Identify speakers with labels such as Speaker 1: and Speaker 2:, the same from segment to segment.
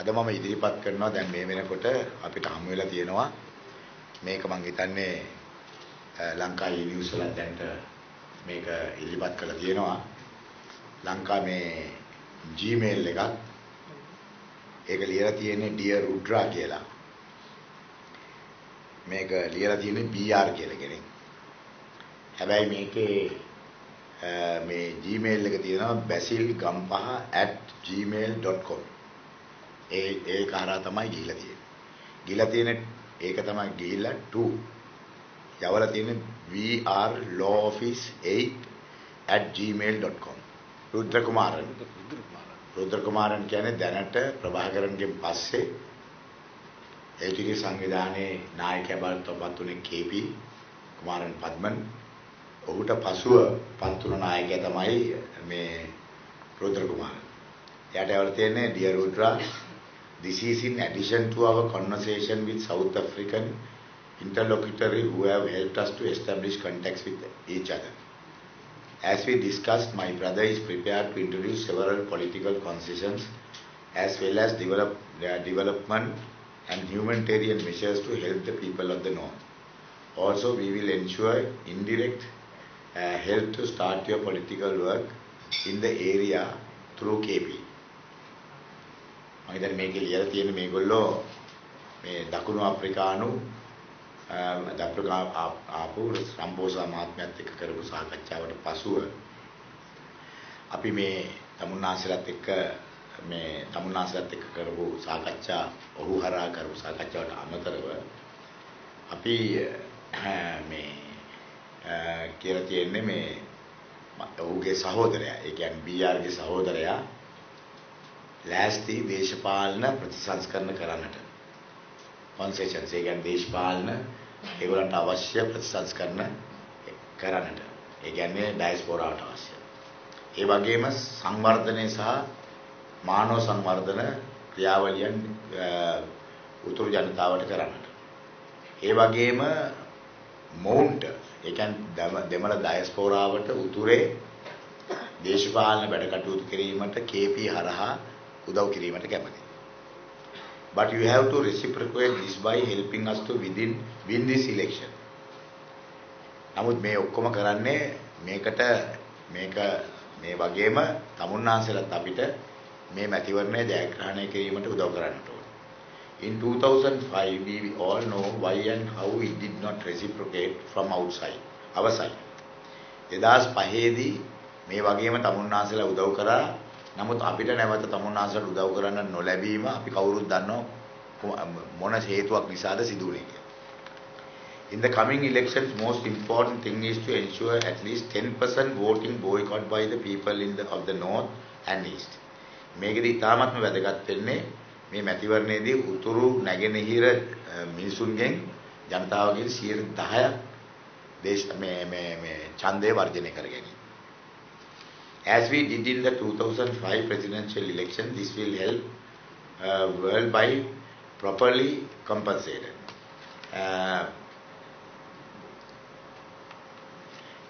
Speaker 1: අද මම ඉදිරිපත් කරනවා දැන් මේ වෙනකොට අපිට හමු වෙලා තියෙනවා මේක මම හිතන්නේ ලංකා නිවුස් වල දැන්ට මේක ඉදිරිපත් කරලා තියෙනවා ලංකා මේ Gmail එකක් ඒක ලියලා තියෙන්නේ Dear Rudra කියලා මේක ලියලා තියෙන්නේ BR කියලා කෙනෙක් හැබැයි මේකේ මේ Gmail එක තියෙනවා basilgampaha@gmail.com ඒක හරහා තමයි ගිහිලා තියෙන්නේ. ගිහිලා තියෙන ඒක තමයි ගිහිලා 2. යවලා තියෙන්නේ vrlawoffice8@gmail.com. රුද්‍ර කුමාරන් කියන්නේ දැනට ප්‍රභාකරන්ගෙන් පස්සේ ඒජිගේ සංවිධානයේ නායකයා බවට පත් වුණේ KP කුමාරන් පද්මන්. ඔහුට පසුව පත් වුණ නායකයා තමයි මේ රුද්‍ර කුමාරන්. එයාට යවලා තියෙන්නේ Dear Rudra, this is in addition to our conversation with South African interlocutory who have helped us to establish contacts with each other. As we discussed, my brother is prepared to introduce several political concessions as well as development and humanitarian measures to help the people of the North. Also, we will ensure indirect help to start your political work in the area through KP. මම දැන් මේකේ ලියලා තියෙන මේගොල්ලෝ මේ දකුණු අප්‍රිකානු ආපු සම්බෝසා මහත්මයාත් එක්ක කරපු සාකච්ඡාවට පසුව අපි මේ තමුන්නාන්සලත් එක්ක කරපු සාකච්ඡා ඔහු හරහා කරපු සාකච්ඡාවට අමතරව අපි මේ කියලා තියෙන්නේ මේ ඔහුගේ සහෝදරයා ඒ කියන්නේ BR ගේ සහෝදරයා ලෑස්ති දේශපාලන ප්‍රතිසංස්කරණ කරන්නට කන්සෙෂන්ස් ඒ කියන්නේ දේශපාලන ඒගොල්ලන්ට අවශ්‍ය ප්‍රතිසංස්කරණ කරන්නට ඒ කියන්නේ ඩයස්පෝරාවට අවශ්‍ය ඒ වගේම සංවර්ධනය සහ මානව සංවර්ධන ක්‍රියාවලියන් උතුරු ජනතාවට කරන්නට ඒ වගේම මොවුන්ට ඒ කියන්නේ දෙමළ ඩයස්පෝරාවට උතුරේ දේශපාලන වැඩ කටයුතු කිරීමට KP හරහා උදව් කිරීමට කැමැති. But you have to reciprocate this by helping us to win this election. නමුත් මේ ඔක්කොම කරන්නේ මේ වගේම තමුන්නාන්සලත් අපිට මේ මැතිවරණය ජයග්‍රහණය කිරීමට උදව් කරන්නට ඕනේ. In 2005 we all know why and how we did not reciprocate from outside our side. 2005 දී මේ වගේම තමුන්නාන්සලා උදව් කරා නමුත් අපිට නැවත තමුන්නාන්සලට උදව් කරන්න නොලැබීම අපි කවුරුත් දන්නවා මොන හේතුවක් නිසාද සිදු වුනේ කියලා. In the coming elections most important thing is to ensure at least 10% voting boycott by the people of the north and east. මේකදී තාමත්ම වැදගත් වෙන්නේ මේ මැතිවරණයේදී උතුරු නැගෙනහිර මිනිසුන්ගෙන් ජනතාවගෙන් 10% මේ ඡන්දය වර්ජනය කර ගැනීම. As we did in the 2005 presidential election, this will help world by properly compensated.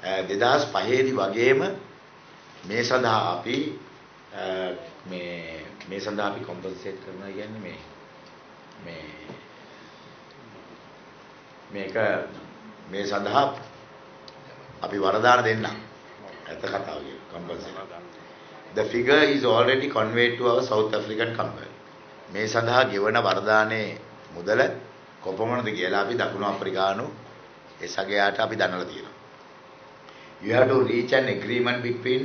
Speaker 1: 2005 දී වගේම මේ සඳහා අපි කොම්පන්සේට් කරනවා කියන්නේ මේ සඳහා අපි වරදාන දෙන්න ඇත්ත කතාව කියන compensation. The figure is already conveyed to our South African company. මේ සඳහා ගෙවන වරදානේ මුදල කොපමණද කියලා අපි දකුණු අප්‍රිකානු ඒ සගයාට අපි දනලා තියෙනවා. You have to reach an agreement between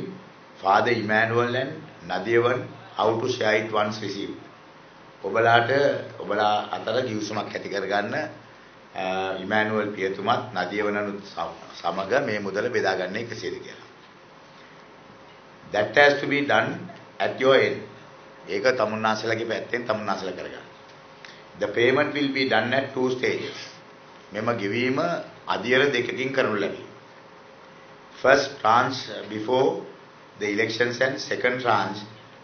Speaker 1: Father Emmanuel and Nadiyawan how to share it once received. ඔබලා අතර කිවිසුමක් ඇති කරගන්න ඉමානුවල් පියතුමත් නදියවනනුත් සමග මේ මුදල බෙදාගන්නේ කෙසේද කියලා. That has to be done at your end. ඒක තමුන්නාසලගේ පැත්තෙන් තමුන්නාසල කරගන්න. The payment will be done at 2 stages. මෙම ගෙවීම අදියර දෙකකින් කරනු ලැබේ. First tranche before the elections and second tranche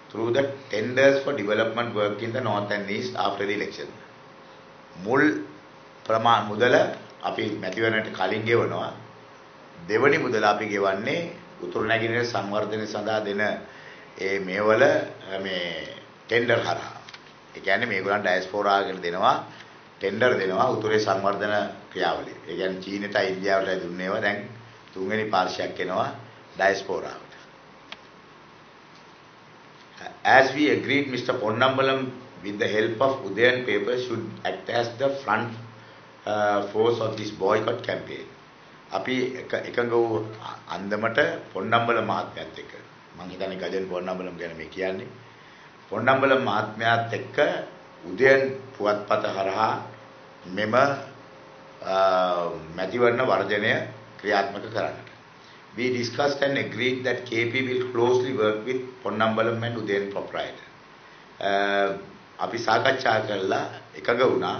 Speaker 1: through the tenders for development work in the north and east after the election. මුල් මුදල අපි මැතිවරණයට කලින් ගෙවනවා. දෙවනි මුදල අපි ගෙවන්නේ උතුරු නැගෙනහිර සංවර්ධනය සඳහා දෙන ඒ මේවල මේ ටෙන්ඩර් හරහා. ඒ කියන්නේ මේගොල්ලන් ඩයස්පෝරාකට දෙනවා ටෙන්ඩර් දෙනවා උතුරේ සංවර්ධන ක්‍රියාවලිය. ඒ කියන්නේ චීනටයි ඉන්දියාවටයි දුන්නේවා දැන් තුන්වෙනි පාර්ශ්වයක් එනවා ඩයස්පෝරාවට. As we agreed, Mr. Ponnambalam, with the help of Udayan paper, should act as the front force of this boycott campaign. අපි එකඟ වූ අන්දමට පොන්නම්බලම් මහත්මයාත් එක්ක මම හිතන්නේ ගජන් පොන්නම්බලම් ගැන මේ කියන්නේ පොන්නම්බලම් මහත්මයාත් එක්ක උදයන් පුවත්පත හරහා මෙම මැතිවරණ වර්ජනය ක්‍රියාත්මක කරන්නට. We discussed and agreed that KP will closely work with Ponnambalam and Udayan proprietor. අපි සාකච්ඡා කරලා එකඟ වුණා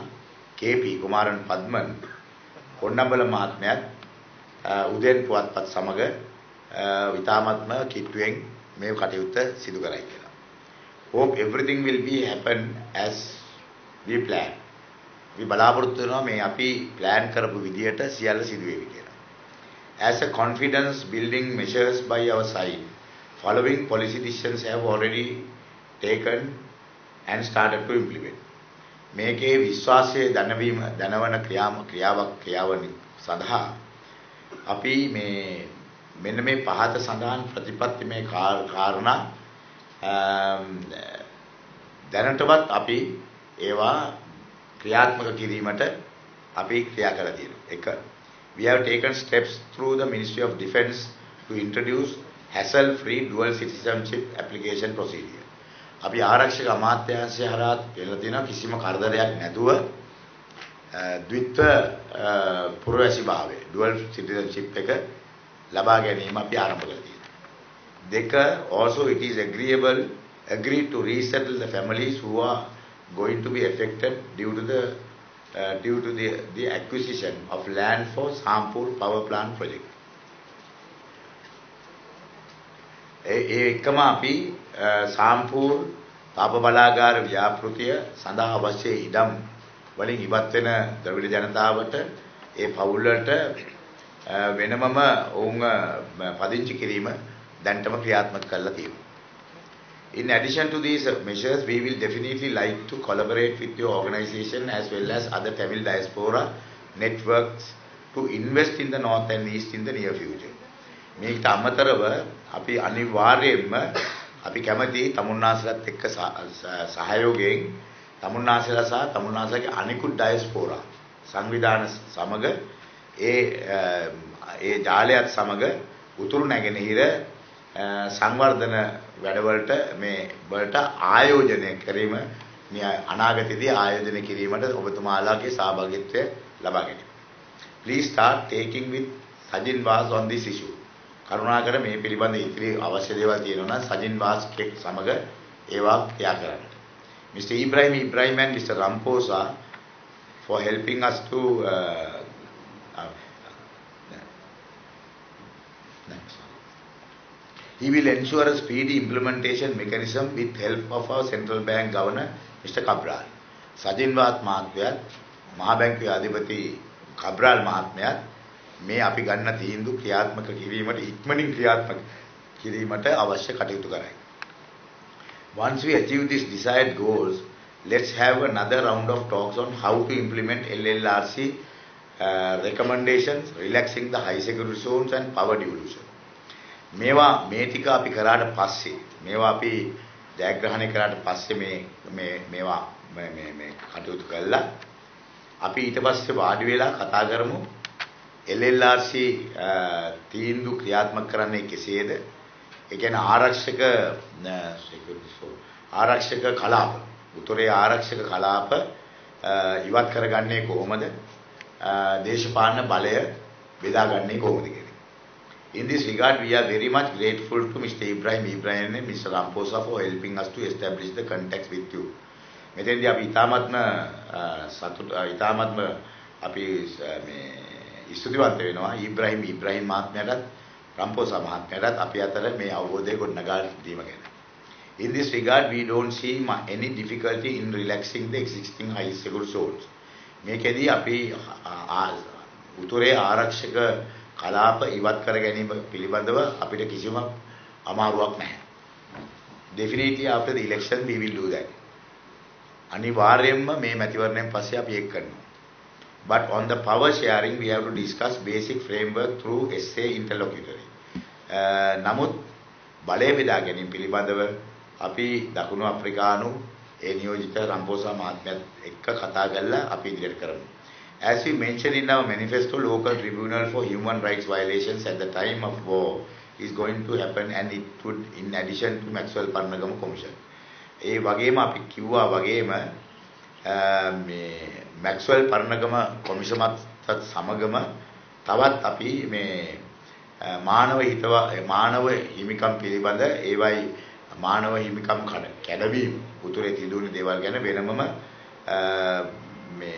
Speaker 1: KP කුමාරන් පද්මන් පොන්නම්බලම් මහත්මයාත් උදයන් පුවත්පත් සමග විතාමත්ම කිට්ටුවෙන් මේ කටයුත්ත සිදු කරයි කියලා. Hope everything will be happen as we plan. අපි බලාපොරොත්තු වෙනවා මේ අපි plan කරපු විදියට සියල්ල සිදු වෙවි කියලා. As a confidence building measures by our side, following policy decisions have already taken and started to implement. මේකේ විශ්වාසයේ දනවන ක්‍රියාවනි සඳහා අපි මෙන්න මේ පහත සඳහන් ප්‍රතිපත්තිමය කාරණා දැනටවත් අපි ඒවා ක්‍රියාත්මක කිරීමට අපි ක්‍රියා කරලා තියෙනවා. We have taken steps through the Ministry of Defence to introduce hassle-free dual citizenship application procedure. අපි ආරක්ෂක අමාත්‍යාංශය හරහා කියලා තියෙනවා කිසිම කරදරයක් නැතුව ද්විත්ව පුරවැසිභාවය dual citizenship එක ලබා ගැනීම අපි ආරම්භ කරලා තියෙනවා. දෙක also it is agreed to resettle the families who are going to be affected due to the acquisition of land for Sampur power plant project. එකම අපි සාම්පූර් තාප බලාගාර ව්‍යාපෘතිය සඳහා අවශ්‍ය ඉඩම් වලින් ඉවත් වෙන ද්‍රවිඩ ජනතාවට ඒ පවුල්වලට වෙනමම ඔවුන් පදිංචි කිරීම දැන්ටම ක්‍රියාත්මක කරලා තියෙනවා. In addition to these measures, we will definitely like to collaborate with your organization as well as other Tamil diaspora networks to invest in the north and east in the near future. මේකට අමතරව අපි අනිවාර්යයෙන්ම අපි කැමති තමුන්නාසලත් එක්ක සහයෝගයෙන් තමුන්නාසලා සහ තමුන්නාසලගේ අනිකුත් ඩයස්පෝරා සංවිධාන සමග ඒ ජාලයත් සමග උතුරු නැගෙනහිර සංවර්ධන වැඩවලට මේ වලට ආයෝජනය කිරීම අනාගතයේදී ආයෝජනය කිරීමට ඔබතුමාලාගේ සහභාගීත්වය ලබා ගැනීම. Please start taking with Sajin Vas on this issue. කරුණාකර මේ පිළිබඳ ඉතිරි අවශ්‍ය දේවල් තියෙනවා නම් සජින් වාස් සමග ඒවා ක්‍රියා කරන්න. Mr. Ibrahim and Mr. Ramposa for helping us to he will ensure a speedy implementation mechanism with help of our central bank governor Mr. Cabral. සජින් වාස් මහත්මයාත් මහා බැංකුවේ අධිපති කබ්‍රාල් මහත්මයාත් මේ අපි ගන්න තීන්දුව ක්‍රියාත්මක කිරීමට ඉක්මනින් ක්‍රියාත්මක කිරීමට අවශ්‍ය කටයුතු කරයි. Once we achieve these desired goals, let's have another round of talks on how to implement LLRC recommendations, relaxing the high security zones and power devolution. මේවා මේ ටික අපි කරාට පස්සේ මේවා අපි ජයග්‍රහණය කරාට පස්සේ මේවා මේ කටයුතු කළා අපි ඊට පස්සේ වාඩි වෙලා කතා කරමු LLRC තීන්දුව ක්‍රියාත්මක කරන්නේ කෙසේද? ඒ කියන්නේ ආරක්ෂක කලාප උතුරේ ආරක්ෂක කලාප ඉවත් කරගන්නේ කොහොමද? දේශපාලන බලය බෙදාගන්නේ කොහොමද කියලා. In this regard, we are very much grateful to Mr. Ibrahim and Mr. Ramposa for helping us to establish the contacts with you. මෙතෙන්දී අපි ඊ타මත්ම අපි මේ ස්තුතිවන්ත වෙනවා ඉබ්‍රාහිම් මහත්මයාටත් රම්පෝසා මහත්මයාටත් අපි අතර මේ අවබෝධය ගොඩනගා දීම ගැන. In this regard, we don't see any difficulty in relaxing the existing high security zones. මේකෙදී අපි උතුරේ ආරක්ෂක කලාප ඉවත් කර ගැනීම පිළිබඳව අපිට කිසිම අමාරුවක් නැහැ. Definitely after the election we will do that. අනිවාර්යයෙන්ම මේ මැතිවරණයෙන් පස්සේ අපි ඒක කරනවා. But on the power sharing we have to discuss basic framework through SA interlocutory. නමුත් බලය බෙදා ගැනීම පිළිබඳව අපි දකුණු අප්‍රිකානු ඒ නියෝජිත රම්පෝසා මහත්මයාත් එක්ක කතා කරලා අපි ඉදිරියට කරමු. As we mentioned in our manifesto, local tribunal for human rights violations at the time of war is going to happen, and it would in addition to Maxwell Parnagama Commission. ඒ වගේම අපි කිව්වා වගේම මේ Maxwell Parnagama කොමිෂමත් සමගම තවත් අපි මේ මානව හිමිකම් පිළිබඳ ඒවයි මානව හිමිකම් කැඩවීම උතුරේ තිබුණු දේවල් ගැන වෙනමම මේ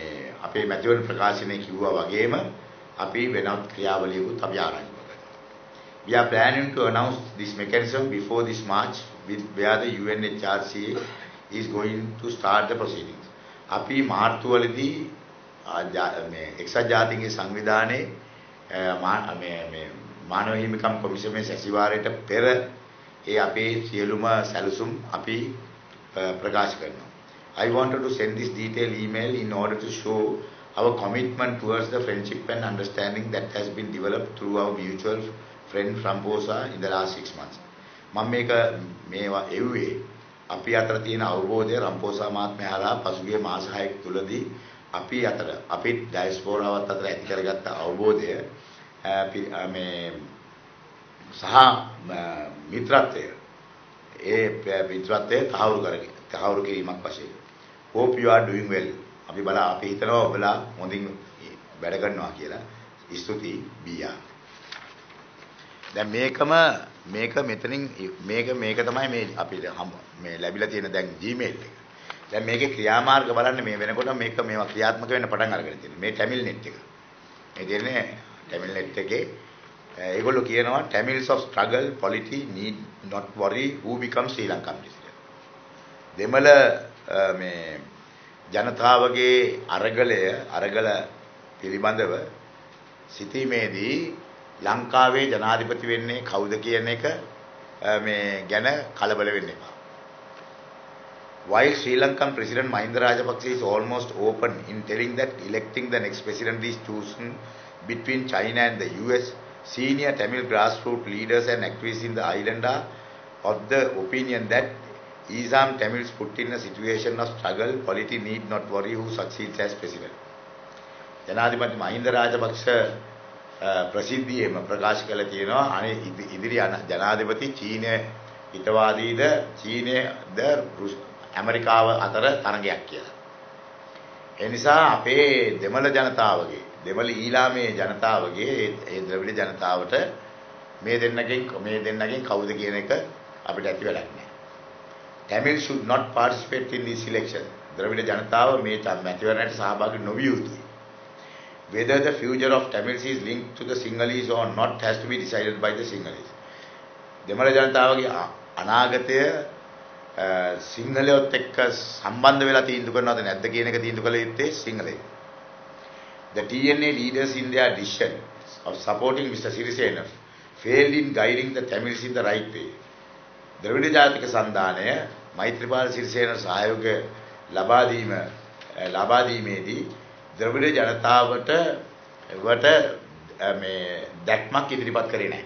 Speaker 1: අපේ මැතිවරණ ප්‍රකාශනයේ කිව්වා වගේම අපි වෙනත් ක්‍රියාවලියකුත් අපි ආරම්භ කරනවා. We are planning to announce this mechanism before this March with where the UNHRC is going to start the proceedings. අපි මාර්තු වලදී මේ එක්සත් ජාතීන්ගේ සංවිධානයේ මේ මානව හිමිකම් කොමිසමේ සැසිවාරයට පෙර ඒ අපේ සියලුම සැලසුම් අපි ප්‍රකාශ කරනවා. I wanted to send this detailed email in order to show our commitment towards the friendship and understanding that has been developed through our mutual friend Ramposa in the last 6 months. මම මේවා එව්වේ අපි අතර තියෙන අවබෝධය රම්පෝසා මහත්මයා හරහා පසුගිය මාස 6ක තුලදී අපි අතර අපි ඩයස්පෝරාවත් අතර ඇති කරගත්ත අවබෝධය මේ සහ මිත්‍රත්වය ඒ මිත්‍රත්වය තහවුරු කිරීමක් වශයෙන්. Hope you are doing well. අපි හිතනවා ඔබලා හොඳින් වැඩ කරනවා කියලා. ස්තුතියි බීයා. දැන් මේක මෙතනින් මේක තමයි මේ අපිට මේ ලැබිලා තියෙන දැන් Gmail එක. දැන් මේකේ ක්‍රියාමාර්ග බලන්න මේ වෙනකොට මේවා ක්‍රියාත්මක වෙන්න පටන් අරගෙන තියෙනවා. මේ Tamil net එක. මේ දෙන්නේ Tamil net එකේ ඒගොල්ලෝ කියනවා Tamils of struggle polity need not worry who becomes Sri Lankan president. දෙමළ මේ ජනතාවගේ අරගල පිළිබඳව සිටීමේදී ලංකාවේ ජනාධිපති වෙන්නේ කවුද කියන එක මේ ගැන කලබල වෙන්න එපා. While Sri Lankan President Mahinda Rajapaksa is almost open in telling that electing the next president is chosen between China and the US, senior Tamil grassroots leaders and activists in the island are of the opinion that Isam Tamils put in a situation of struggle, polity need not worry who succeeds as president. ජනාධිපති මහින්ද රාජපක්ෂ ප්‍රසිද්ධියේම ප්‍රකාශ කළ තියෙනවා අනේ ඉදිරි ජනාධිපති චීනය හිතවාදීද චීනයද ඇමරිකාව අතර තරගයක් කියලා. ඒ නිසා අපේ දෙමළ ජනතාවගේ දෙමළ ඊළාමේ ජනතාවගේ ඒ ද්‍රවිඩ ජනතාවට මේ දෙන්නගෙන් කවුද කියන එක අපිට ඇති වැඩක් නැහැ. Tamil should not participate in this election. ද්‍රවිඩ ජනතාව මේ මැතිවරණයට සහභාගී නොවිය යුතුයි. Whether the future of Tamils is linked to the Sinhalese or not has to be decided by the Sinhalese. දෙමළ ජනතාවගේ අනාගතය සිංහලයොත් එක්ක සම්බන්ධ වෙලා තීන්දුව කරනවද නැද්ද කියන එක තීන්දුව කළ යුත්තේ සිංහලයි. The TNA leaders in their decision of supporting Mr. Sirisena failed in guiding the Tamils in the right way. ද්‍රවිඩ ජාතික සන්ධානය මෛත්‍රීපාල සිරිසේන සහයෝගය ලබා දීමේදී ද්‍රවිඩ ජනතාවට මේ දැක්මක් ඉදිරිපත් කරේ නැහැ.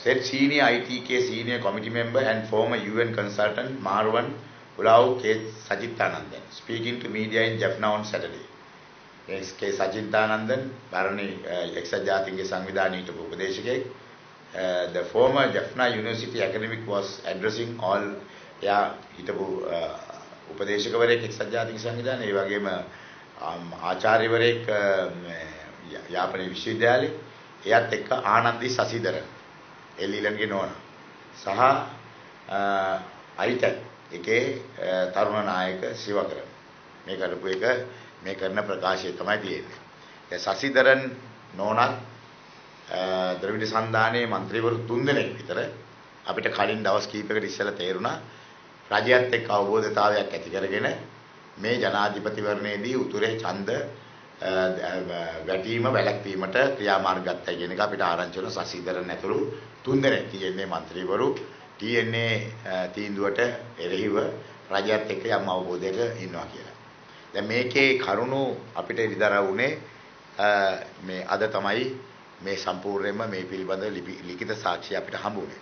Speaker 1: Said senior ITK senior committee member and former UN consultant Marwan Ulao K. Sajithanandan speaking to media in Jaffna on Saturday. K. Sajithanandan Barani එක්සත් ජාතීන්ගේ සංවිධානයේ හිටපු උපදේශකයෙක්. The former Jaffna University academic was addressing all හිටපු උපදේශකවරයෙක් එක්සත් ජාතීන් සංවිධානයේ ඒ වගේම ආචාර්යවරයෙක් යාපනයේ විශ්වවිද්‍යාලයේ එයත් එක්ක ආනන්දි සසිදරන් එල්ලීලන්ගේ නෝනා සහ අයිටක් එකේ තරුණ නායක සිවකරන් මේ කරපු එක මේ කරන ප්‍රකාශය තමයි තියෙන්නේ. ඒ සසිදරන් නෝනත් ද්‍රවිඩ සන්ධානයේ മന്ത്രിවරු 3 දෙනෙක් විතර අපිට කලින් දවස් කිහිපයකට ඉස්සෙල්ලා තේරුණා රජයත් එක්ක අවබෝධතාවයක් ඇති කරගෙන මේ ජනාධිපතිවරණයේදී උතුරේ ඡන්ද වැටීම වැළැක්වීමට ක්‍රියාමාර්ග ගත්තයි කියන එක අපිට ආරංචි වන සසීදරන් ඇතුළු 3 දෙනෙක් තියෙන්නේ മന്ത്രിවරු TNA තීන්දුවට එරෙහිව රජයත් එක්ක යම් අවබෝධයක ඉන්නවා කියලා. දැන් මේකේ කරුණු අපිට ඉදිරිදරව් වුණේ මේ අද තමයි මේ සම්පූර්ණයෙන්ම මේ පිළිබඳ ලිඛිත සාක්ෂි අපිට හම්බුනේ.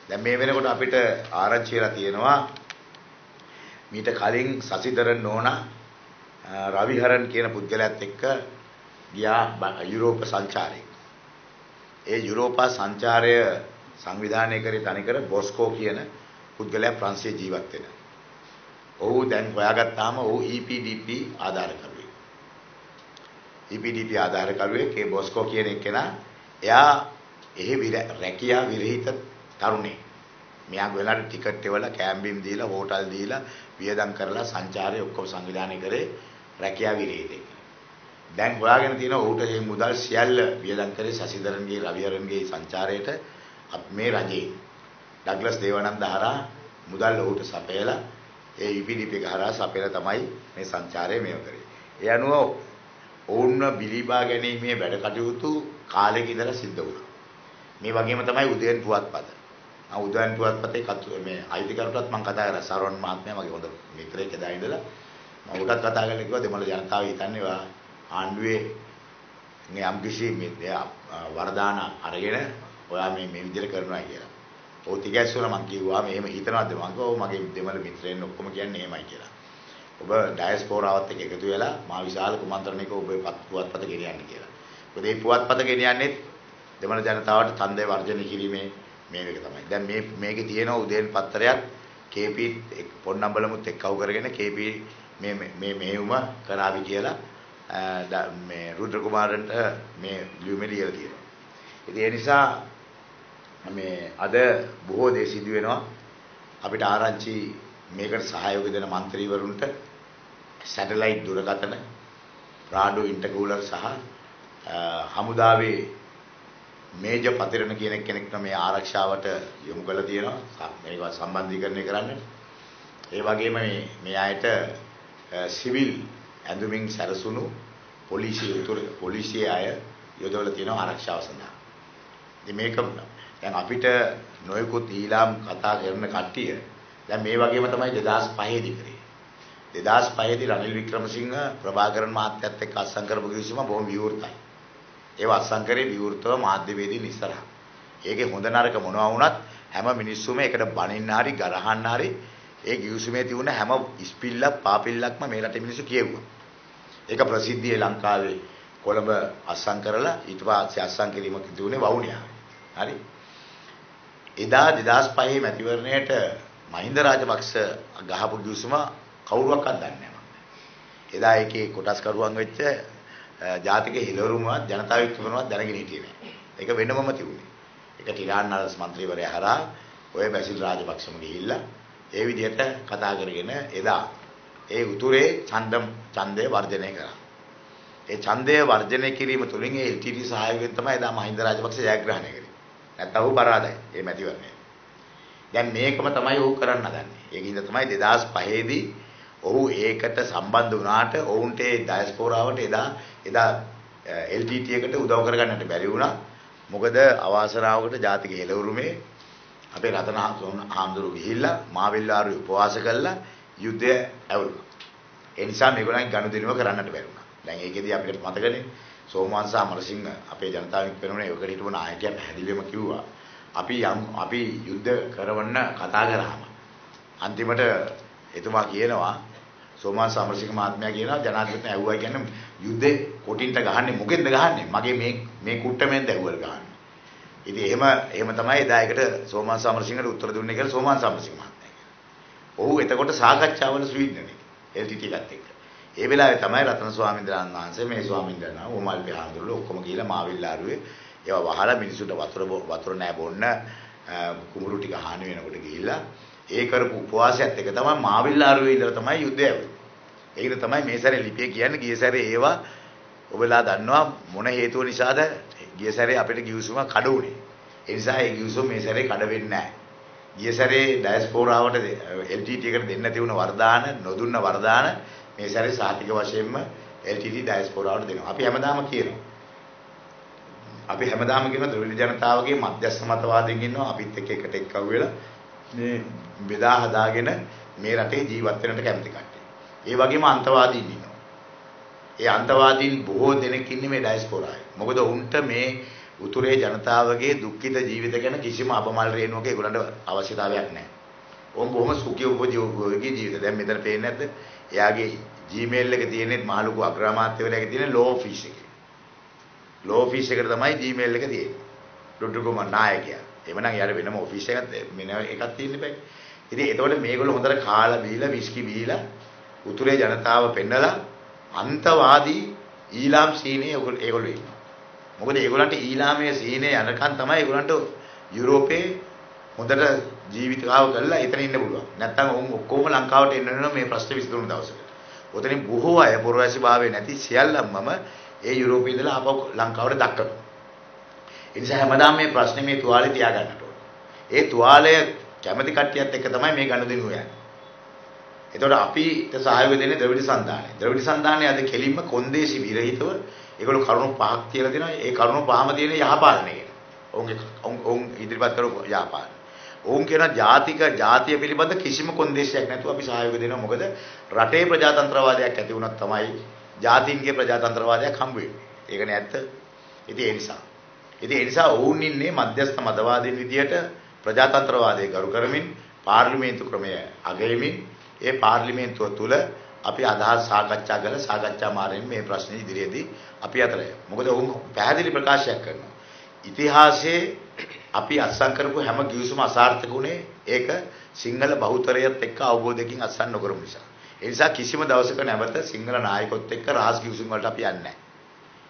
Speaker 1: දැන් මේ වෙනකොට අපිට ආරංචි වෙලා තියෙනවා මීට කලින් සසිදරන් නෝනා රවිහරන් කියන පුද්ගලයාත් එක්ක ගියා යුරෝප සංචාරේ. ඒ යුරෝපා සංචාරය සංවිධානය කරේ තනිකර බොස්කෝ කියන පුද්ගලයා ප්‍රංශයේ ජීවත් වෙන. ඔහු දැන් හොයාගත්තාම ඔහු EPDP ආධාරකරුවෙක්. EPDP ආධාරකරුවෙක් ඒ බොස්කෝ කියන එකනා එයා එහි රැකියා විරහිත තරුණේ. මෙයා ගොල්ලන්ට ටිකට් එවල කැම්බිම් දීලා හෝටල් දීලා වියදම් කරලා සංචාරය ඔක්කොම සංවිධානය කරේ රැකියා විරහිතෙක්. දැන් හොයාගෙන තියෙන ඔහුට මේ මුදල් සියල්ල වියදම් කරේ සසිදරන්ගේ රවිහරන්ගේ සංචාරයට මේ රජේ ඩග්ලස් දේවානන්ද හරහා මුදල් ඔහුට සපයලා ඒ EPDP එක හරහා සපයලා තමයි මේ සංචාරය මේව කරේ. ඒ අනුව ඔවුන්ව බිලිබා ගැනීමේ වැඩ කටයුතු කාලෙක ඉඳලා සිද්ධ වුණා. මේ වගේම තමයි උදයන් පුවත්පත. උදයන් පුවත්පතේ මේ අයිතිකරුටත් මම කතා කරා සරවණ මහත්මයා මගේ හොඳ මිත්‍රයෙක් එදා ඉඳලා මම උටත් කතා කරලා කිව්වා දෙමළ ජනතාව හිතන්නේ ආණ්ඩුවේ මේ යම්කිසි මේ වරදාන අරගෙන ඔයා මේ විදිහට කරනවා කියලා. ඔව් තිගැස්සුණා මම කිව්වා මෙහෙම හිතනවාද මම කිව්වා ඔව් මගේ දෙමළ මිත්‍රයන් ඔක්කොම කියන්නේ එහෙමයි කියලා. ඔබ ඩයස්පෝරාවත් එක්ක එකතු වෙලා මා විශාල කුමන්ත්‍රණයක ඔබ පුවත්පත ගෙනියන්න කියලා. මොකද මේ පුවත්පත ගෙනියන්නේ දෙමළ ජනතාවට ඡන්දය වර්ජනය කිරීමේ මේක තමයි. දැන් මේකේ තියෙන උදේන් පත්තරයක් KP පොන් නම්බලමුත් එක්කව කරගෙන KP මේ මෙහෙයුම කරાવી කියලා මේ රුද්‍ර කුමාරන්ට මේ ලියුමේ ලියලා තියෙනවා. ඉතින් ඒ නිසා මේ අද බොහෝ දේ සිදු වෙනවා. අපිට ආරංචි මේකට සහයෝගය දෙන മന്ത്രിවරුන්ට සැටලයිට් දුරකථන රාඩෝ ඉන්ටර්කූලර් සහ හමුදාවේ මේජ පතිරණ කියන කෙනෙක්ට මේ ආරක්ෂාවට යොමු කරලා තියෙනවා මේක සම්බන්ධීකරණය කරන්න. ඒ වගේම මේ අයට සිවිල් ඇඳුමින් සැරසුණු පොලිසිය අය යොදවලා තියෙනවා ආරක්ෂාව සඳහා. ඉතින් මේක දැන් අපිට නොයෙකුත් ඊළාම් කතා කරන කට්ටිය දැන් මේ වගේම තමයි 2005 දී කරේ. 2005 දී රනිල් වික්‍රමසිංහ ප්‍රභාකරන් මහත්තයත් එක්ක අත්සන් කරපු කිසිම බොහොම විවෘතයි. ඒව අත්සන් කරේ විවෘතව මාධ්‍යවේදීන් ඉස්සරහා. ඒකේ හොඳ නරක මොනවා වුණත් හැම මිනිස්සුම එකට බනින්න හරි ගරහන්න හරි ඒ ගිවිසුමේ තියුණ හැම ඉස්පිල්ලක් පාපිල්ලක්ම මේ රටේ මිනිස්සු කියුවා. ඒක ප්‍රසිද්ධියේ ලංකාවේ කොළඹ අත්සන් කරලා ඊට පස්සේ අත්සන් කිරීමක් තිබුණේ වවුනියාවේ. හරි. එදා 2005 මැතිවරණයට මහින්ද රාජපක්ෂ ගහපු ගිවිසුම කවුරුවක්වත් දන්නේ නැහැ. එදා ඒකේ කොටස්කරුවන් වෙච්ච ජාතික හිලවරුමවත් ජනතාව වික්‍රමවත් දැනගෙන හිටියේ නැහැ. ඒක වෙනමම තිබුණේ. ඒක ටිරාන්නාස් മന്ത്രിවරයා හරහා ඔය බැසිල් රාජපක්ෂම ගිහිල්ලා ඒ විදිහට කතා කරගෙන එදා ඒ උතුරේ ඡන්දය වර්ජනය කරා. ඒ ඡන්දය වර්ජනය කිරීම තුළින් ඒ LTT සහයෝගයෙන් තමයි එදා මහින්ද රාජපක්ෂ ජයග්‍රහණය කරේ. නැත්නම් ඔහු පරාදයි මේ මැතිවරණය. දැන් මේකම තමයි ඔහු කරන්න හදන්නේ. ඒකින්ද තමයි 2005 දී ඔහු ඒකට සම්බන්ධ වුණාට ඔවුන්ට ඒ ඩයස්පෝරාවට එදා LTT එකට උදව් කරගන්නට බැරි වුණා. මොකද අවාසනාවකට ජාතික හෙළවුරුමේ අපේ රතන හාමුදුරුවෝ ගිහිල්ලා මාවිල්ලාරුවේ උපවාස කළා යුද්ධය ඇවුරුවා. ඒ නිසා මේගොල්ලන් ගනුදෙනුව කරන්නට බැරි වුණා. දැන් ඒකෙදී අපිට මතකනේ සෝමවංශ අමරසිංහ අපේ ජනතාවෙන් වෙනුනේ ඔකට හිටපු නායකයා පැහැදිලිවම කිව්වා අපි යුද්ධ කරවන්න කතා කරාම අන්තිමට එතුමා කියනවා සෝමවංශ අමරසිංහ මහත්මයා කියනවා ජනාධිපතිතුමා ඇහුවා කියන්නේ යුද්ධේ කොටින්ට ගහන්නේ මොකෙන්ද ගහන්නේ මගේ මේ කුට්ටමෙන්ද ඇහුවල් ගහන්නේ. ඉතින් එහෙම තමයි එදා ඒකට සෝමවංශ අමරසිංහට උත්තර දුන්නේ කියලා සෝමවංශ අමරසිංහ මහත්මයා කියනවා. ඔහු එතකොට සාකච්ඡාවල ස්වීඩනේ LTT එකත් එක්ක. ඒ වෙලාවේ තමයි රතන ස්වාමීන් වහන්සේ මේ ස්වාමීන් වහන්සේ උමල්පේ ආන්දරල ඔක්කොම ගිහලා මාවිල්ලාරුවේ ඒවා වහලා මිනිසුන්ට වතුර නෑ බොන්න කුඹුරු ටික හානි වෙනකොට ගිහිල්ලා ඒ කරපු උපවාසයත් එක තමයි මාවිල්ලාරුවේ ඉඳලා තමයි යුද්ධය ඇවිත්. ඒකද තමයි මේ සැරේ ලිපිය කියන්නේ ගිය සැරේ ඒවා ඔබලා දන්නවා මොන හේතුව නිසාද ගිය සැරේ අපිට ගිවිසුම කඩ වුණේ. ඒ නිසා ඒ ගිවිසුම මේ සැරේ කඩ වෙන්නේ නැහැ. ගිය සැරේ ඩයස්පෝරාවට LTT එකට දෙන්න තිබුණ වරදාන නොදුන්න වරදාන මේ සැරේ සාහිතික වශයෙන්ම LTT ඩයස්පෝරාවට දෙනවා. අපි හැමදාම කියන ද්‍රවිඩ ජනතාවගේ මධ්‍යස්ථ මතවාදයෙන් ඉන්නවා අපිත් එක්ක එකට එක්කව වෙලා මේ බෙදා හදාගෙන මේ රටේ ජීවත් වෙන්නට කැමති කට්ටිය. ඒ වගේම අන්තවාදීන් ඉන්නවා. ඒ අන්තවාදීන් බොහෝ දෙනෙක් ඉන්නේ මේ ඩයස්පෝරාවේ. මොකද උන්ට මේ උතුරේ ජනතාවගේ දුක්ඛිත ජීවිත ගැන කිසිම අපමල් රේණුවක ඒගොල්ලන්ට අවශ්‍යතාවයක් නැහැ. ඕම් බොහොම සුඛී උපජීවකගේ ජීවිත. දැන් මෙතන පේන්නේ නැද්ද? එයාගේ Gmail එක තියෙන්නේ මහලුකු අග්‍රාමාත්‍යවරයාගේ තියෙන ලෝ ඔෆිස් එකේ. ලෝ ඔෆිස් එකට තමයි Gmail එක තියෙන්නේ. ඩොට් කොමන් නායකයා. එවනම් යාර වෙනම ඔෆිස් එකක් තියෙන්න බෑ. ඉතින් ඒතකොට මේගොල්ලෝ හොඳට කාලා බීලා විස්කි බීලා උතුරේ ජනතාව පෙන්නලා අන්තවාදී ඊලාම් සීනේ ඒගොල්ලෝ ඉන්නවා. මොකද ඒගොල්ලන්ට ඊලාමයේ සීනේ යනකන් තමයි ඒගොල්ලන්ට යුරෝපේ හොඳට ජීවිතාව කරලා එතන ඉන්න පුළුවන්. නැත්තම් උන් ඔක්කොම ලංකාවට එන්න වෙනවා මේ ප්‍රශ්න විසඳුණු දවසකට. ඔතනින් බොහෝ අය පුරවැසි භාවයේ නැති සියල්ලම ඒ යුරෝපේ ඉඳලා ආපහු ලංකාවට දක්වනවා. ඒ නිසා හැමදාම මේ ප්‍රශ්නේ මේ තුවාලේ තියාගන්නට ඕනේ. ඒ තුවාලය කැමැති කට්ටියත් එක්ක තමයි මේ ගනුදෙනුව යන්නේ. එතකොට අපිට සහයෝගය දෙන්නේ ද්‍රවිඩ සන්ධානය. ද්‍රවිඩ සන්ධානය අද කෙලින්ම කොන්දේසි විරහිතව ඒගොල්ලෝ කරුණු පහක් කියලා දෙනවා. ඒ කරුණු පහම තියෙන යහපාලනය කියන. ඔවුන් ඉදිරිපත් කරපු යහපාලන. ඔවුන් කියන ජාතිය පිළිබඳ කිසිම කොන්දේසියක් නැතුව අපි සහයෝගය දෙනවා. මොකද රටේ ප්‍රජාතන්ත්‍රවාදයක් ඇති වුණත් තමයි ජාතීන්ගේ ප්‍රජාතන්ත්‍රවාදයක් හම්බ වෙන්නේ. ඒකනේ ඇත්ත. ඉතින් ඒ නිසා ඔවුන් ඉන්නේ මධ්‍යස්ථ මතවාදීන් විදියට ප්‍රජාතන්ත්‍රවාදයේ ගරු කරමින් පාර්ලිමේන්තු ක්‍රමය අගයමින් ඒ පාර්ලිමේන්තුව තුල අපි අදහස් සාකච්ඡා කරලා සාකච්ඡා මාර්ගයෙන් මේ ප්‍රශ්නේ ඉදිරියේදී අපි අතර මොකද ඔවුන් පැහැදිලි ප්‍රකාශයක් කරනවා. ඉතිහාසයේ අපි අත්සන් කරපු හැම කිවිසුම අසාර්ථක උනේ ඒක සිංහල බහුතරයත් එක්ක අවබෝධයකින් අත්සන් නොකරපු නිසා. ඒ නිසා කිසිම දවසක නැවත සිංහල නායකොත් එක්ක රහස් කිවිසුම් වලට අපි යන්නේ නැහැ.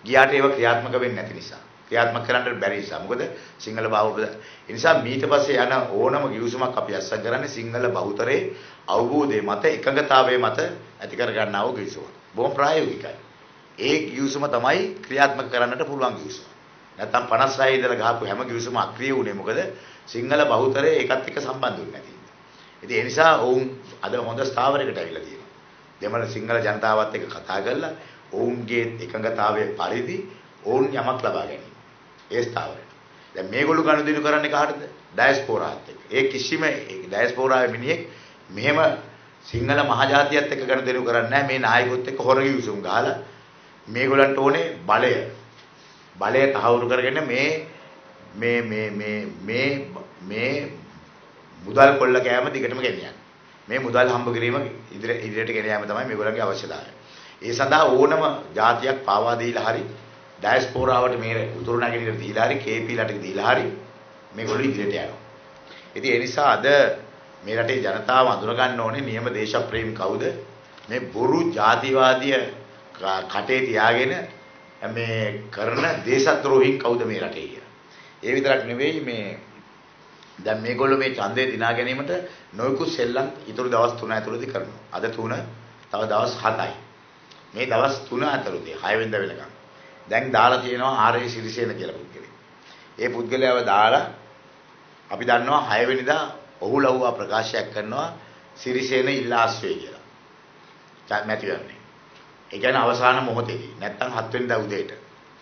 Speaker 1: ගියාට ඒව ක්‍රියාත්මක වෙන්නේ නැති නිසා. ක්‍රියාත්මක කරන්න බැරි නිසා. මොකද සිංහල බහුතරය. ඒ නිසා ඊට පස්සේ යන ඕනම කිවිසුමක් අපි අත්සන් කරන්නේ සිංහල බහුතරයේ අවබෝධයේ මත එකඟතාවයේ මත ඇති කර ගන්නා වූ කිවිසුම. බොහොම ප්‍රායෝගිකයි. ඒ කිවිසුම තමයි ක්‍රියාත්මක කරන්නට පුළුවන් කිවිසුම. නැත්තම් 56 ඉඳලා ගහපු හැම කිවිසුම අක්‍රිය වුණේ මොකද සිංහල බහුතරය ඒකත් එක්ක සම්බන්ධ වෙන්නේ නැති. ඉතින් ඒ නිසා ඔවුන් අද හොඳ ස්ථාවරයකට ඇවිල්ලා තියෙනවා. දෙමළ සිංහල ජනතාවත් එක්ක කතා කරලා ඔවුන්ගේ එකඟතාවයේ පරිදි ඔවුන් යමක් ලබා ගැනීම. ඒ ස්ථාවරයට. දැන් මේගොල්ලෝ ගනුදෙනු කරන්නේ කාටද? ඩයස්පෝරාත් එක්ක. ඒ කිසිම ඩයස්පෝරාවේ මිනිහෙක් මෙහෙම සිංහල මහජාතියත් එක්ක ගනුදෙනු කරන්නේ නැහැ. මේ නායකොත් එක්ක හොර කිවිසුම් ගහලා මේගොල්ලන්ට ඕනේ බලය තහවුරු කරගෙන මේ මුදල් කොල්ල කෑම දිගටම ගෙනියන්න. මේ මුදල් හම්බ කිරීම ඉදිරියට ගෙන යාම තමයි මේගොල්ලන්ගේ අවශ්‍යතාවය. ඒ සඳහා ඕනම ජාතියක් පාවා දීලා හරි ඩයස්පෝරාවට මේ උතුරු නැගෙනහිර දීලා හරි KP ලටට දීලා හරි මේගොල්ලෝ ඉදිරියට යනවා. ඉතින් ඒ නිසා අද මේ රටේ ජනතාව අඳුර ගන්න ඕනේ නියම දේශප්‍රේම කවුද? මේ බොරු ජාතිවාදීය කටේ තියාගෙන මේ කරන දේශද්‍රෝහීන් කවුද මේ රටේ කියලා. ඒ විතරක් නෙවෙයි මේ දැන් මේගොල්ලෝ මේ ඡන්දය දිනා ගැනීමට නොයෙකුත් සෙල්ලම් ඉතුරු දවස් 3 ඇතුළතදී කරනවා. අද 3 තව දවස් 7යි. මේ දවස් 3 ඇතුළතදී 6 වෙනිදා වෙනකම්. දැන් දාලා තියෙනවා ආරේ සිරිසේන කියලා පුද්ගලෙක්. ඒ පුද්ගලයාව දාලා අපි දන්නවා 6 වෙනිදා ඔහු ලව්වා ප්‍රකාශයක් කරනවා සිරිසේන ඉල්ලාස්වේ කියලා. මැතිවරණේ. ඒ කියන්නේ අවසාන මොහොතේදී නැත්තම් 7 වෙනිදා උදේට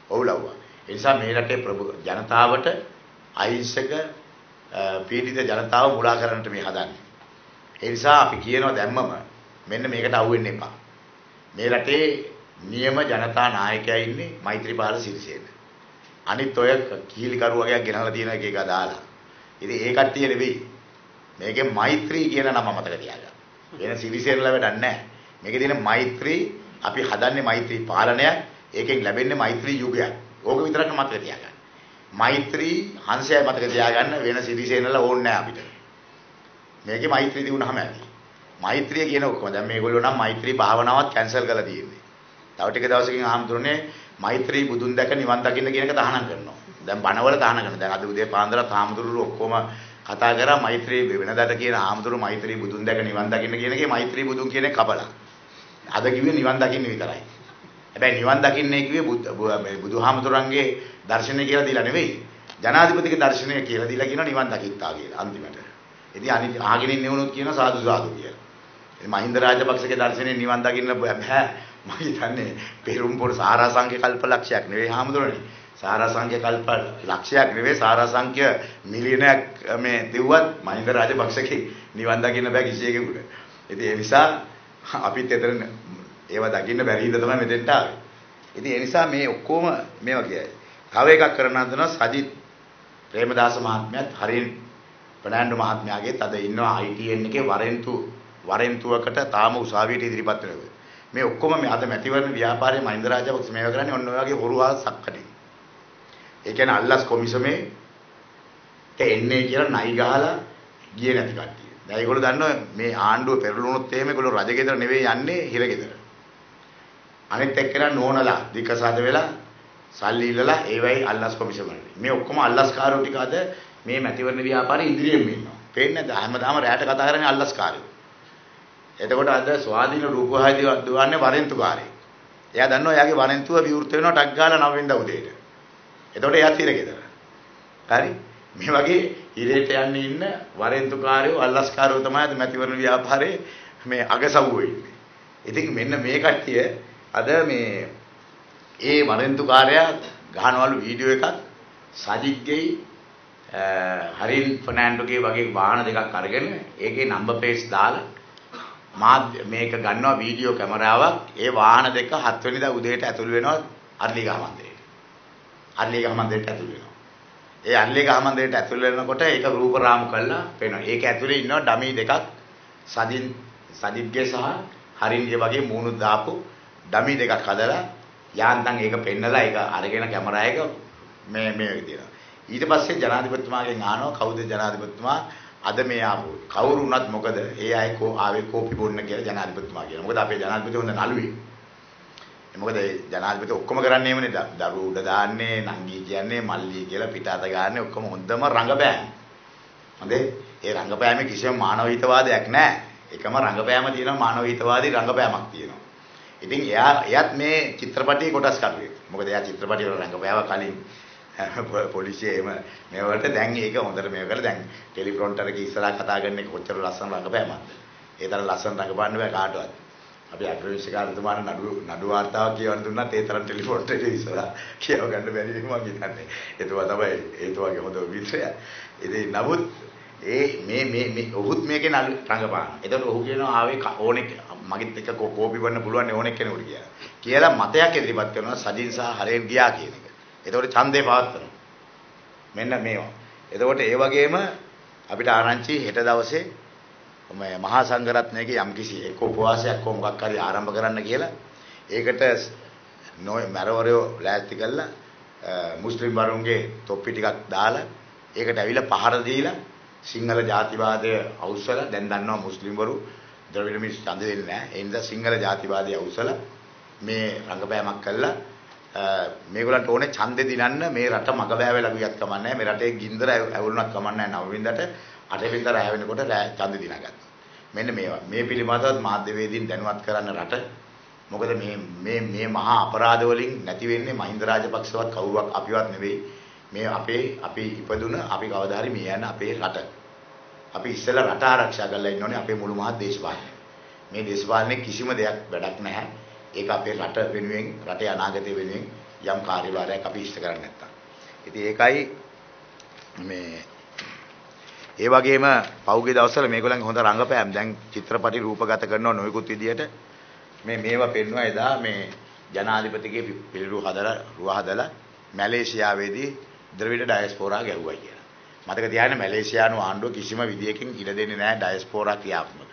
Speaker 1: ඔහු ලව්වා. ඒ නිසා මේ රටේ ජනතාවට අහිංසක පීඩිත ජනතාව මුලා කරන්නට මේ හදන්නේ. ඒ නිසා අපි කියනවා දැම්මම මෙන්න මේකට අහු වෙන්න එපා. මේ රටේ නියම ජනතා නායකයා ඉන්නේ මෛත්‍රීපාල සිරිසේන. අනිත් ඔය කීලිකරු වගේක් ගෙනහලා තියෙන එක දාලා. ඉතින් ඒ කට්ටිය නෙවෙයි. මේකේ මෛත්‍රී කියන නම මතක තියාගන්න. වෙන සිරිසේනලා වැඩක් නැහැ. මේකේ තියෙන මෛත්‍රී අපි හදන්නේ මෛත්‍රී පාලනයක්. ඒකෙන් ලැබෙන්නේ මෛත්‍රී යුගයක්. ඕක විතරක් මතක තියාගන්න. මෛත්‍රී හංසයයි මතක තියාගන්න වෙන සිරිසේනලා ඕනේ නැහැ අපිට. මේකේ මෛත්‍රී දිනුනහම ඇති. මෛත්‍රිය කියන ඔක්කොම දැන් මේගොල්ලෝ නම් මෛත්‍රී භාවනාවත් කැන්සල් කරලා තියෙන්නේ. තව ටික දවසකින් ආම්තුරුනේ මෛත්‍රී බුදුන් දැක නිවන් දකින්න කියන එක තහනම් කරනවා. දැන් බණවල තහනම් කරනවා. දැන් අද උදේ පාන්දරත් ආම්තුරු ඔක්කොම කතා කරා මෛත්‍රී වෙනදාට කියන ආම්තුරු මෛත්‍රී බුදුන් දැක නිවන් දකින්න කියන එකේ මෛත්‍රී බුදුන් කියන එක කපලා. අද කිව්වේ නිවන් දකින්න විතරයි. හැබැයි නිවන් දකින්නේ කිව්වේ බුදුහාමුදුරන්ගේ දර්ශනය කියලා දීලා නෙවෙයි. ජනාධිපතිගේ දර්ශනය කියලා දීලා කියන නිවන් දකිත්තා කියලා අන්තිමට. ඉතින් අනිත් අහගෙන ඉන්නේ වුණොත් කියන සාදු සාදු කියලා. ඉතින් මහින්ද රාජපක්ෂගේ දර්ශනයෙන් නිවන් දකින්න බෑ. මම හිතන්නේ පෙරම්පුර සාරාංශක කල්පලක්ෂයක් නෙවෙයි හාමුදුරනේ. සාරාංශක කල්ප ලක්ෂයක් නෙවෙයි සාරාංශක මිලියනයක් මේ දෙව්වත් මහින්ද රාජපක්ෂගේ නිවන් දකින්න බෑ කිසියෙකුට. ඉතින් ඒ නිසා අපිත් එතන ඒව දකින්න බැරි හින්දා තමයි මෙතෙන්ට ආවේ. ඉතින් ඒ නිසා මේ ඔක්කොම මේවා කියයි. තව එකක් කරන්න හදනවා සජිත් ප්‍රේමදාස මහත්මයාත් හරින් ෆර්නෑන්ඩෝ මහත්මයාගේත් අද ඉන්නවා ITN එකේ වරෙන්තුවකට තාම උසාවියට ඉදිරිපත් වෙනවා. මේ ඔක්කොම මේ අද මැතිවරණ ව්‍යාපාරයේ මහින්ද රාජපක්ෂ මේවා කරන්නේ ඔන්න ඔය වගේ හොරුහා සක්කටින්. ඒ කියන්නේ අල්ලස් කොමිසමේ එන්නේ කියලා නයි ගහලා ගියේ නැති කට්ටිය. දැන් ඒගොල්ලෝ දන්නවා මේ ආණ්ඩුව පෙරළුනොත් එහෙම ඒගොල්ලෝ රජගෙදර නෙවෙයි යන්නේ හිරගෙදර. අනිත් එක්කෙනා නෝනලා දිකසාද වෙලා සල්ලි ඉල්ලලා ඒවයි අල්ලස් කොමිසමනේ. මේ ඔක්කොම අල්ලස්කාරයෝ ටික අද මේ මැතිවරණ ව්‍යාපාරයේ ඉදිරියෙන් ඉන්නවා. පේන්නේ නැද්ද? හැමදාම රැට කතා කරන්නේ අල්ලස්කාරයෝ. එතකොට අද ස්වාධීන රූපවාහිනිය දුවන්නේ වරෙන්තුකාරයෙක්. එයා දන්නවා එයාගේ වරෙන්තුව විවෘත වෙනවා ටක් ගාලා 9 වෙනිදා උදේට. එතකොට එයාත් හිරගෙදර. හරි? මේ වගේ හිරේට යන්නේ ඉන්න වරෙන්තුකාරයෝ අල්ලස්කාරයෝ තමයි අද මැතිවරණ ව්‍යාපාරයේ මේ අගසව්වෝ ඉන්නේ. ඉතින් මෙන්න මේ කට්ටිය අද මේ ඒ වරෙන්තුකාරයා ගහනවලු වීඩියෝ එකක් සජිත්ගේ හරින් ෆර්නෑන්ඩෝගේ වගේ වාහන දෙකක් අරගෙන ඒකේ නම්බර් ප්ලේට්ස් දාලා මේක ගන්නවා වීඩියෝ කැමරාවක් ඒ වාහන දෙක 7 වෙනිදා උදේට ඇතුල් වෙනවා අර්ලිගහ මන්දිරයට. අර්ලිගහ මන්දිරයට ඇතුල් වෙනවා. ඒ අර්ලිගහ මන්දිරයට ඇතුල් වෙනකොට ඒක රූපරාමු කරලා පේනවා. ඒක ඇතුලේ ඉන්නවා ඩමි දෙකක් සජිත්ගේ සහ හරින්ගේ වගේ මූණු දාපු ඩමි දෙකක් හදලා යාන්තම් ඒක පෙන්නලා ඒක අරගෙන කැමරා එක මේ විදියට. ඊට පස්සේ ජනාධිපතිතුමාගෙන් අහනවා කවුද ජනාධිපතිතුමා අද මේ ආපු කවුරු වුණත් මොකද ඒ අය ආවේ කෝපි බොන්න කියලා ජනාධිපතිතුමා කියනවා. මොකද අපේ ජනාධිපති හොඳ නළුවෙක්. මොකද ජනාධිපති ඔක්කොම කරන්නේ එහෙමනේ දරුවෝ උඩ දාන්නේ නංගී කියන්නේ මල්ලි කියලා පිට අත ගන්න ඔක්කොම හොඳම රංගපෑම. හොඳේ ඒ රංගපෑමේ කිසිම මානව හිතවාදයක් නැහැ. එකම රංගපෑම තියෙනවා මානව හිතවාදී රංගපෑමක් තියෙනවා. ඉතින් එයාත් මේ චිත්‍රපටයේ කොටස් කරුවෙක්. මොකද එයා චිත්‍රපටයේ රංගපෑව කලින් පොලිසිය එහෙම මේවට දැන් ඒක හොඳට මේක කරලා දැන් ටෙලිප්‍රොම්පටර් එකේ ඉස්සරහා කතා කරන එක කොච්චර ලස්සන රංගපෑමක්ද. ඒ තරම් ලස්සන රංගපෑන්න බෑ කාටවත්. අපි අග්‍රවිශ්වකාරතුමාට නඩු වාර්තාවක් කියවන්න දුන්නත් ඒ තරම් ටෙලිෆෝන් එකේ ඉස්සරහා කියව ගන්න බැරි එක මම හිතන්නේ. ඒතුවාගේ හොඳ විශ්ය. ඉතින් නමුත් මේ ඔහුත් මේකේ රංගපාන. එතකොට ඔහු කියනවා ආවේ ඕනෙක් මගෙත් එක කෝපි වෙන්න පුළුවන් ඕනෙක් කෙනෙකුට කියලා මතයක් ඉදිරිපත් කරනවා සජින් සහ හරෙන් ගියා කියන එක. එතකොට ඡන්දේ පවත්වනවා. මෙන්න මේවා. එතකොට ඒ වගේම අපිට ආරංචි හෙට දවසේ මහා සංඝරත්නයේ යම්කිසි එක්ක උපවාසයක් හෝ මොකක් හරි ආරම්භ කරන්න කියලා ඒකට මැරවරයෝ ලෑස්ති කරලා මුස්ලිම් වරුන්ගේ තොප්පි ටිකක් දාලා ඒකට ඇවිල්ලා පහර දීලා සිංහල ජාතිවාදය අවුස්සලා දැන් දන්නවා මුස්ලිම් වරු ද්‍රවිඩ මිනිස් ඡන්ද දෙන්නේ නැහැ. ඒ නිසා සිංහල ජාතිවාදය අවුස්සලා මේ රංගපෑමක් කළා මේගොල්ලන්ට ඕනේ ඡන්දේ දිනන්න මේ රට මග බෑවෙලා ගියත් කමක් නැහැ. මේ රටේ ගින්දර ඇවුලුණත් කමක් නැහැ. 9 වෙනිදාට 8 වෙනිදා රැ වෙනකොට ඡන්දේ දිනාගත්තා. මෙන්න මේවා. මේ පිළිබඳව මාධ්‍යවේදීන් දැනුවත් කරන්න රට. මොකද මේ මහා අපරාධ වලින් නැති වෙන්නේ මහින්ද රාජපක්ෂවත් කවුරුවක් අපිවත් නෙවෙයි. මේ අපි ඉපදුන අපි කවදා හරි මේ යන අපේ රට. අපි ඉස්සෙල්ලා රට ආරක්ෂා කරලා ඉන්න ඕනේ අපේ මුළු මහත් දේශපාලනය. මේ දේශපාලනේ කිසිම දෙයක් වැඩක් නැහැ. ඒක අපේ රට වෙනුවෙන් රටේ අනාගතය වෙනුවෙන් යම් කාර්යභාරයක් අපි ඉෂ්ට කරන්නේ නැත්තම්. ඉතින් ඒකයි මේ ඒ වගේම පෞගේ දවස්වල මේගොල්ලන්ගේ හොඳ රංගපෑම් දැන් චිත්‍රපටි රූපගත කරනවා නොයෙකුත් විදියට මේවා පෙන්වුවා එදා මේ ජනාධිපතිගේ පිළිරු හදලා මැලේසියාවේදී ද්‍රවිඩ ඩයස්පෝරා ගැහුවා කියලා. මතක තියාගන්න මැලේසියානු ආණ්ඩුව කිසිම විදියකින් ඉඩ දෙන්නේ නැහැ ඩයස්පෝරා ක්‍රියාත්මක.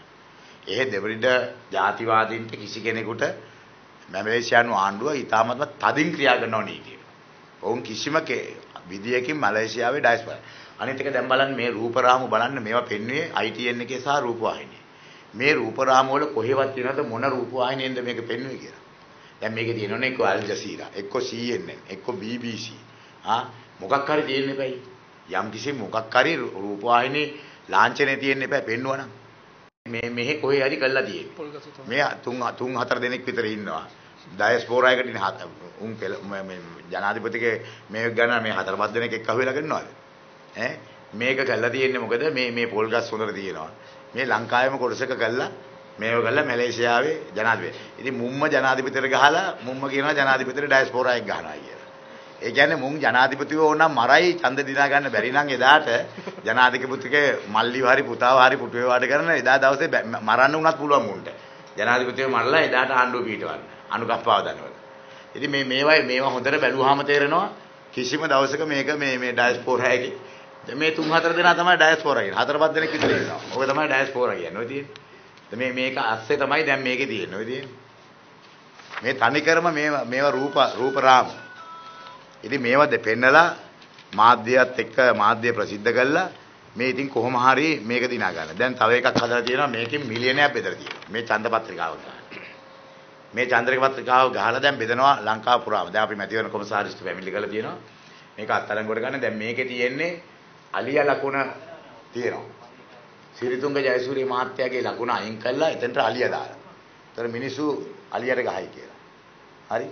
Speaker 1: ඒ ද්‍රවිඩ ජාතිවාදීන්ට කිසි කෙනෙකුට මැලේසියානු ආණ්ඩුව ඊටමත්ම තදින් ක්‍රියා කරනවා නීතිය. ඔවුන් කිසිම විදියකින් මැලේසියාවේ ඩයස්පෝරා. අනිත් එක දැන් බලන්න මේ රූපරාමු බලන්න මේවා පෙන්වුවේ ITN එකේ සහ රූපවාහිනියේ. මේ රූපරාමු වල කොහෙවත් තියෙනවද මොන රූපවාහිනියෙන්ද මේක පෙන්වුවේ කියලා. දැන් මේකේ තියෙනවනේ එක්ක අල් ජසීරා, එක්ක CNN, එක්ක BBC. මොකක් හරි තියෙන්න එපයි. යම් කිසි මොකක් හරි රූපවාහිනී ලාංඡනේ තියෙන්න එපයි පෙන්වුවා නම්. මෙහෙ කොහේ හරි කළා තියෙන්නේ. මේ 3-4 දෙනෙක් විතර ඉන්නවා. ඩයස්පෝරා එකට උන් ජනාධිපතිගේ මේ ගන්න මේ 4-5 දෙනෙක් එක්ක අහුවෙලා කරනවාද? මේක කළා තියෙන්නේ මොකද මේ පොල් ගස් හොඳට තියෙනවා. මේ ලංකාවේම කොටසක කළා මේව කළා මැලේසියාවේ ජනාධිපති. ඉතින් මුම්ම ජනාධිපතිට ගහලා මුම්ම කියනවා ජනාධිපතිට ඩයස්පෝරා එක ගහනවා කියලා. ඒ කියන්නේ මුන් ජනාධිපතිව ඕනම් මරයි ඡන්ද දිනා ගන්න බැරි නම් එදාට ජනාධිපතිගේ මල්ලිව හරි පුතාව හරි පුටුවේ වාඩි කරන එදා දවසේ මරන්න උනත් පුළුවන් මුන්ට. ජනාධිපතිව මරලා එදාට ආණ්ඩුව පිටවන්න. අනුකම්පාව දනවල. ඉතින් මේවා හොඳට බැලුවාම තේරෙනවා කිසිම දවසක මේක මේ ඩයස්පෝරා එකේ මේ 3-4 දෙනා තමයි ඩයස්පෝරා කියන්නේ. 4-5 දෙනෙක් විතර ඉන්නවා. ඔය තමයි ඩයස්පෝරා කියන්නේ. ඔය තියෙන්නේ. මේක අස්සේ තමයි දැන් මේකේ තියෙන්නේ. ඔය තියෙන්නේ. මේ තනිකරම මේවා රූප රාම. ඉතින් මේවා දෙපෙන්නලා මාධ්‍යයත් එක්ක මාධ්‍ය ප්‍රසිද්ධ කළා මේ ඉතින් කොහොම හරි මේක දිනා ගන්න. දැන් තව එකක් හදලා තියෙනවා මේකෙන් මිලියනයක් බෙදලා තියෙනවා. මේ ඡන්ද පත්‍රිකාව ගන්න. මේ ඡන්ද පත්‍රිකාව ගහලා දැන් බෙදනවා ලංකාව පුරාම. දැන් අපි මැතිවරණ කොමසාරිස්ට පැමිණිලි කරලා තියෙනවා. මේක අත්අඩංගුවට ගන්න. දැන් මේකේ තියෙන්නේ අලියා ලකුණ තියෙනවා. සිරිතුංග ජයසූරිය මහත්තයාගේ ලකුණ අයින් කළා එතනට අලියා දාලා. ඒතර මිනිස්සු අලියට ගහයි කියලා. හරි?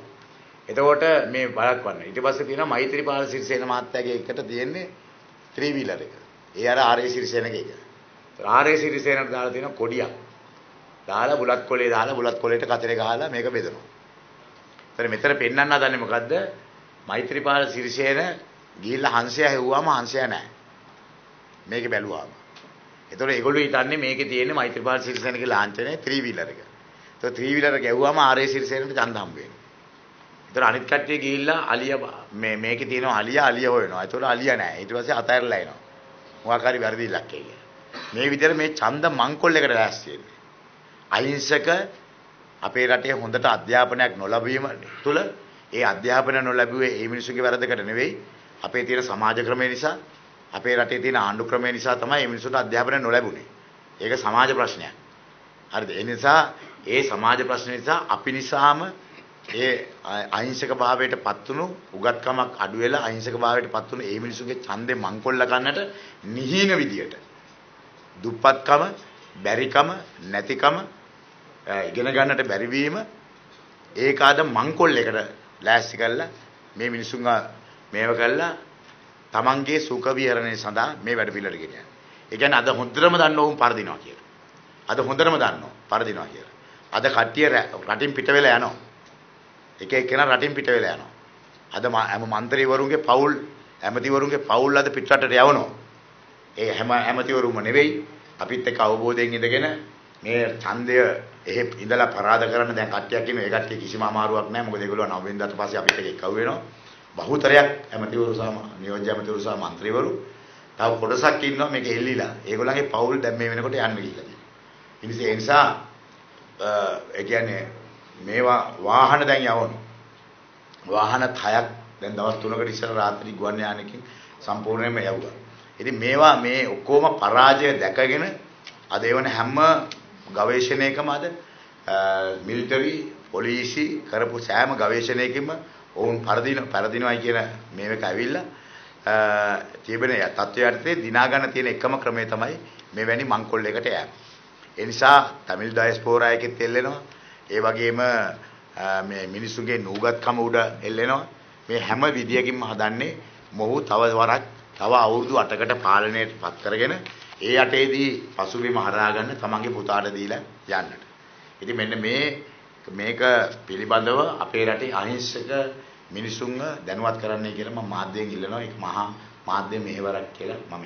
Speaker 1: එතකොට මේ බලක්වන්න. ඊට පස්සේ තියෙනවා මෛත්‍රීපාල සිරිසේන මහත්තයාගේ එකට තියෙන්නේ 3 wheeler එක. ඒ අර ආරේ සිරිසේනගේ එක. ආරේ සිරිසේනට දාලා තියෙනවා කොඩියක්. දාලා බුලත් කොලේ දාලා බුලත් කොලේට කතරේ ගහලා මේක බෙදනවා. ඒතර මෙතන පෙන්වන්න හදන්නේ මොකද්ද? මෛත්‍රීපාල සිරිසේන ගිහිල්ලා හංසය හෙව්වාම හංසය නැහැ. මේක බැලුවාම. ඒතකොට ඒගොල්ලෝ හිතන්නේ මේකේ තියෙන්නේ මෛත්‍රීපාල සිරිසේනගේ ලාංඡනයේ 3 wheeler එක. ඒතකොට 3 wheeler ගැව්වාම ආරේ සිරිසේනට ඡන්ද හම්බ වෙනවා. ඒතර අනිත් කට්ටිය ගිහිල්ලා අලියා මේකේ තියෙනවා අලියා හොයනවා. ඒතකොට අලියා නැහැ. ඊට පස්සේ අතහැරලා එනවා. මොකක් හරි වැරදිලක් කියලා. මේ විදිහට මේ ඡන්ද මංකොල්ලයකට දැස්ති වෙන්නේ. අහිංසක අපේ රටේ හොඳට අධ්‍යාපනයක් නොලැබීම තුළ ඒ අධ්‍යාපනය නොලැබුවේ ඒ මිනිස්සුගේ වැරදකට නෙවෙයි අපේ තියෙන සමාජ ක්‍රමය නිසා අපේ රටේ තියෙන ආණ්ඩු ක්‍රමය නිසා තමයි මේ මිනිස්සුන්ට අධ්‍යාපනය නොලැබුණේ. ඒක සමාජ ප්‍රශ්නයක්. හරිද? ඒ නිසා ඒ සමාජ ප්‍රශ්න නිසා අපි නිසාම ඒ අහිංසක භාවයට පත්තුණු උගත්කමක් අඩු වෙලා අහිංසක භාවයට පත්තුණු ඒ මිනිසුන්ගේ ඡන්දේ මංකොල්ල ගන්නට නිහීන විදියට දුප්පත්කම බැරිකම නැතිකම ඉගෙන ගන්නට බැරි වීම ඒකාද මංකොල්ලයකට ලෑස්ති කරලා මේ මිනිසුන් මේව කළා තමන්ගේ සුඛ විහරණය සඳහා මේ වැඩ පිළිවෙලට ගෙනියන. ඒ කියන්නේ අද හොඳටම දන්නව උන් පරදිනවා කියලා. අද හොඳටම දන්නව පරදිනවා කියලා. අද කට්ටිය රටින් පිට වෙලා යනවා. එක එක්කෙනා රටින් පිට වෙලා යනවා. අද හැම മന്ത്രിවරුන්ගේ පවුල් ඇමතිවරුන්ගේ පවුල් අද පිටරටට යවනවා. ඒ හැම ඇමතිවරුම නෙවෙයි අපිත් එක්ක අවබෝධයෙන් ඉඳගෙන මේ ඡන්දය එහෙ ඉඳලා පරාද කරන්න දැන් කට්ටියක් ඉන්නවා. ඒ කට්ටිය කිසිම අමාරුවක් නැහැ. මොකද ඒගොල්ලෝ 9 වෙනිදාට පස්සේ අපිත් එක්ක එකව වෙනවා. බහුතරයක් ඇමතිවරු සහ නියෝජ්‍ය ඇමතිවරු සහ മന്ത്രിවරු තව කොටසක් ඉන්නවා මේක එල්ලිලා. ඒගොල්ලන්ගේ පවුල් දැන් මේ වෙනකොට යන්න ගිහිල්ලා තියෙනවා. ඒ නිසා ඒ කියන්නේ මේවා වාහන දැන් යවනවා. වාහන 6ක් දැන් දවස් 3කට ඉස්සර රාත්‍රී ගුවන් යානකින් සම්පූර්ණයෙන්ම යවුවා. ඉතින් මේවා මේ ඔක්කොම පරාජය දැකගෙන අද එවන හැම ගවේෂණයකම අද මිලිටරි පොලිසි කරපු සෑම ගවේෂණයකින්ම ඔවුන් පරදිනවයි කියන මේක ඇවිල්ලා තිබෙන තත්ත්වයටදී දිනා ගන්න තියෙන එකම ක්‍රමය තමයි මෙවැනි මංකොල්ලයකට යෑම. ඒ නිසා තමිල් ඩයස්පෝරා එකෙත් එල්ලෙනවා. ඒ වගේම මේ මිනිසුගේ නූගත්කම උඩ එල්ලෙනවා. මේ හැම විදියකින්ම හදන්නේ මොහු තව අවුරුදු 8කට පාලනයට පත් කරගෙන ඒ යටේදී පසුබිම හරහා ගන්න තමන්ගේ පුතාට දීලා යන්නට. ඉතින් මෙන්න මේක පිළිබඳව අපේ රටේ අහිංසක මිනිසුන්ව දැනුවත් කරන්නයි කියලා මම මාධ්‍යයෙන් ඉල්ලනවා. ඒක මහා මාධ්‍ය මෙහෙවරක් කියලා මම